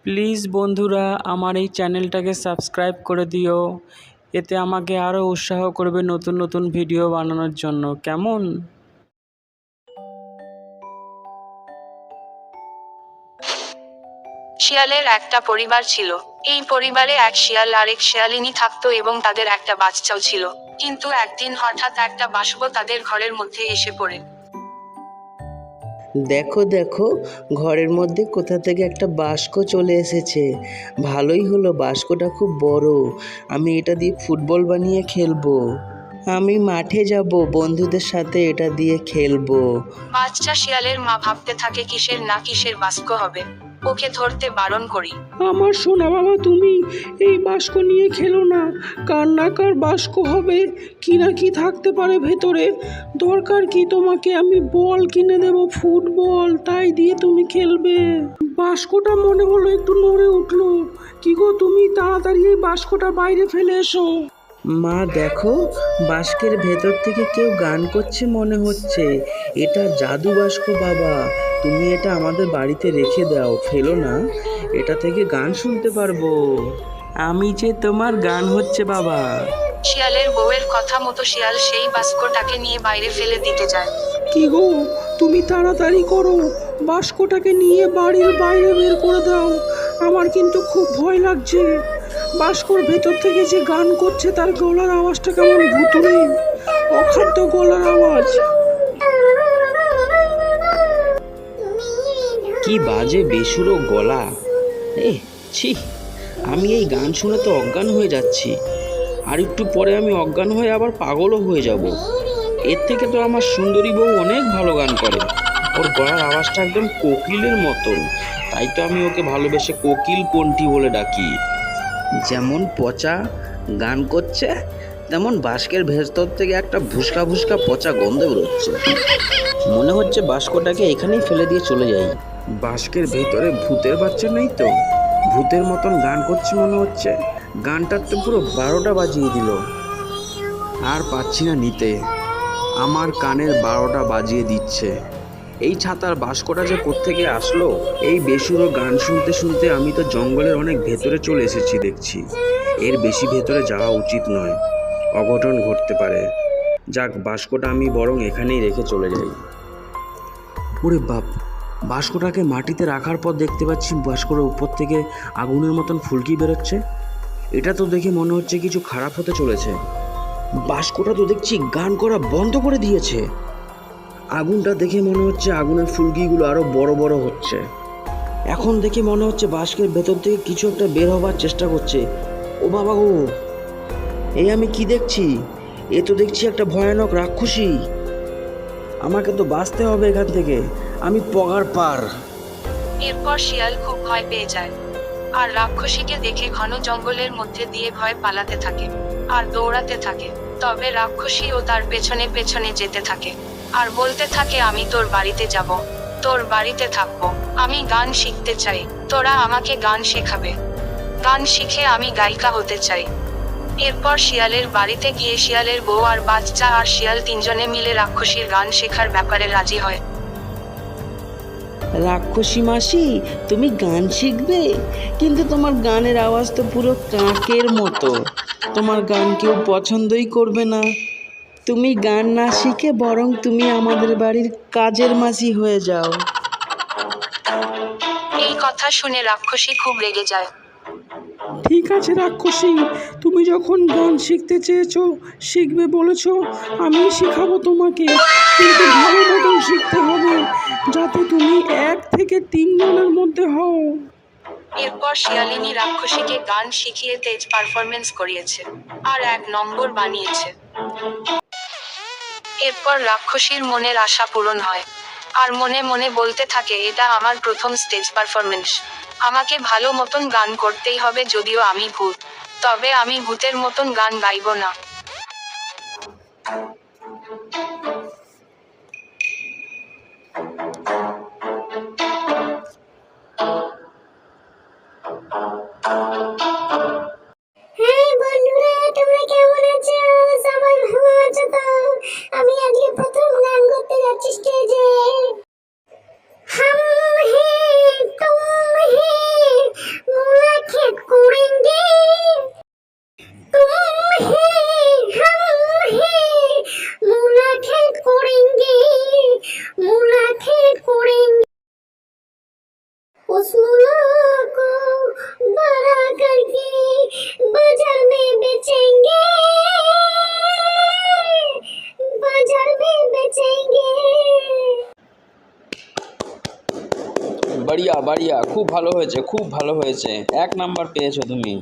Please বন্ধুরা আমার এই চ্যানেলটাকে সাবস্ক্রাইব করে দিও, এতে আমাকে আরও উৎসাহ করবে নতুন নতুন ভিডিও বানানোর জন্য। কেমন? শিয়ালের একটা পরিবার ছিল। এই পরিবারে এক শিয়াল আর এক শিয়ালিনী থাকতো এবং তাদের একটা বাচ্চাও ছিল। কিন্তু একদিন হঠাৎ একটা বাষ্প তাদের ঘরের মধ্যে এসে পড়ে। দেখো দেখো, ঘরের মধ্যে কোথা থেকে একটা বাস্ক চলে এসেছে। ভালোই হলো, বাস্কটা খুব বড়। আমি এটা দিয়ে ফুটবল বানিয়ে খেলবো। আমি মাঠে যাব, বন্ধুদের সাথে এটা দিয়ে খেলবো। বাচ্চা শিয়ালের মা ভাবতে থাকে কিসের না কিসের বাস্ক হবে, ওকে ধরতে বারণ করি। আমার সোনা বাবা, তুমি এই বাস্ক নিয়ে খেলো না। কার না কার বাস্ক হবে, কি না কি থাকতে পারে ভেতরে। দরকার কি, তোমাকে আমি বল কিনে দেব, ফুটবল, তাই দিয়ে তুমি খেলবে। বাস্কটা মনে হলো একটু নড়ে উঠলো। কি গো, তুমি তাড়াতাড়ি এই বাস্কটা বাইরে ফেলে এসো। মা দেখো, বাস্কের ভেতর থেকে কেউ গান করছে মনে হচ্ছে। এটা জাদু বাস্ক বাবা, তুমি এটা আমাদের বাড়িতে রেখে দাও, ফেলো না। এটা থেকে গান শুনতে পারবো। আমি যে তোমার গান হচ্ছে বাবা। শিয়ালের বউয়ের কথা মতো শিয়াল সেই বাস্কটাকে নিয়ে বাইরে ফেলে দিতে যায়। কি গো, তুমি তাড়াতাড়ি করো, বাস্কটাকে নিয়ে বাড়ির বাইরে বের করে দাও। আমার কিন্তু খুব ভয় লাগছে। বাস্কর ভেতর থেকে যে গান করছে তার গলার আওয়াজটা কেমন ভুতুড়ে, অখাদ্য গলার আওয়াজ। কি বাজে বেসুরো গলা! ছি, আমি এই গান শুনে তো অজ্ঞান হয়ে যাচ্ছি। আর একটু পরে আমি অজ্ঞান হয়ে আবার পাগলও হয়ে যাব। এর থেকে তো আমার সুন্দরী বউ অনেক ভালো গান করে। ওর গলার আওয়াজটা একদম কোকিলের মতন, তাই তো আমি ওকে ভালোবেসে কোকিল কণ্ঠী বলে ডাকি। যেমন পচা গান করছে, তেমন বাস্কের ভেতর থেকে একটা ভুসকা ভুসকা পচা গন্ধ বেরোচ্ছে। মনে হচ্ছে বাস্কটাকে এখানেই ফেলে দিয়ে চলে যাই। বাস্কের ভেতরে ভূতের বাচ্চা নেই তো? ভূতের মতন গান করছে মনে হচ্ছে। গানটার তো পুরো 12টা বাজিয়ে দিল। আর পাচ্ছি না নিতে, আমার কানের 12টা বাজিয়ে দিচ্ছে। এই ছাতার বাস্কটা যে কোত্থেকে আসলো? এই বেসুরো গান শুনতে শুনতে আমি তো জঙ্গলের অনেক ভেতরে চলে এসেছি দেখছি। এর বেশি ভেতরে যাওয়া উচিত নয়, অঘটন ঘটতে পারে। যাক, বাস্কটা আমি বরং এখানেই রেখে চলে যাই। ওরে বাপ, বাস্কটাকে মাটিতে রাখার পর দেখতে পাচ্ছি বাস্কর উপর থেকে আগুনের মতন ফুলকি বেরোচ্ছে। এটা তো দেখে মনে হচ্ছে কিছু খারাপ হতে চলেছে। বাস্কটা তো দেখছি গান করা বন্ধ করে দিয়েছে। আগুনটা দেখে মনে হচ্ছে আগুনের ফুলকিগুলো আরো বড় বড় হচ্ছে। এখন দেখে মনে হচ্ছে বাস্কের ভেতর থেকে কিছু একটা বের হবার চেষ্টা করছে। ও বাবা গো, এই আমি কি দেখছি? এ তো দেখছি একটা ভয়ানক রাক্ষসী। আমাকে তো বাঁচতে হবে এখান থেকে, আমি পগার পার। এরপর শিয়াল খুব ভয় পেয়ে যায় আর রাক্ষসীকে দেখে ঘন জঙ্গলের মধ্যে দিয়ে ভয় পালাতে থাকে আর দৌড়াতে থাকে। তবে রাক্ষসীও তার পেছনে পেছনে যেতে থাকে আর বলতে থাকে, আমি তোর বাড়িতে যাব, তোর বাড়িতে থাকবো। আমি গান শিখতে চাই, তোরা আমাকে গান শেখাবে। গান শিখে আমি গায়িকা হতে চাই। এরপর শিয়ালের বাড়িতে গিয়ে শিয়ালের বউ আর বাচ্চা আর শিয়াল তিনজনে মিলে রাক্ষসীর গান শেখার ব্যাপারে রাজি হয়। রাক্ষসী মাসি, তুমি গান শিখবে? কিন্তু তোমার গানের আওয়াজ তো পুরো কাকের মতো। তোমার গান কেউ পছন্দই করবে না। তুমি গান না শিখে বরং তুমি আমাদের বাড়ির কাজের মাসি হয়ে যাও। এই কথা শুনে রাক্ষসী খুব রেগে যায়। ঠিক আছে রাক্ষসী, তুমি যখন গান শিখতে চেয়েছো, শিখবে বলেছো, আমি শেখাবো তোমাকে। কিন্তু ভালো মতন শিখতে হবে, যাতে তুমি 1 থেকে 3 জনের মধ্যে হও। এরপর শিয়ালিনী রাক্ষসীকে গান শিখিয়ে তেজ পারফরমেন্স করিয়েছে আর 1 নম্বর বানিয়েছে। এরপর রাক্ষসীর মনের আশা পূরণ হয় আর মনে মনে বলতে থাকে, এটা আমার প্রথম স্টেজ পারফরমেন্স, আমাকে ভালো মতন গান করতেই হবে। যদিও আমি ভূত, তবে আমি ভূতের মতন গান গাইবো না। বন্ধুরা, তোমরা কেমন আছো? সবাই ভালো আছো তো? আমি আজকে প্রথম গান করতে যাচ্ছি স্টেজে। हम हैं तुम हैं বাড়িয়া বাড়িয়া, খুব ভালো হয়েছে, খুব ভালো হয়েছে, 1 নাম্বার পেয়েছো তুমি।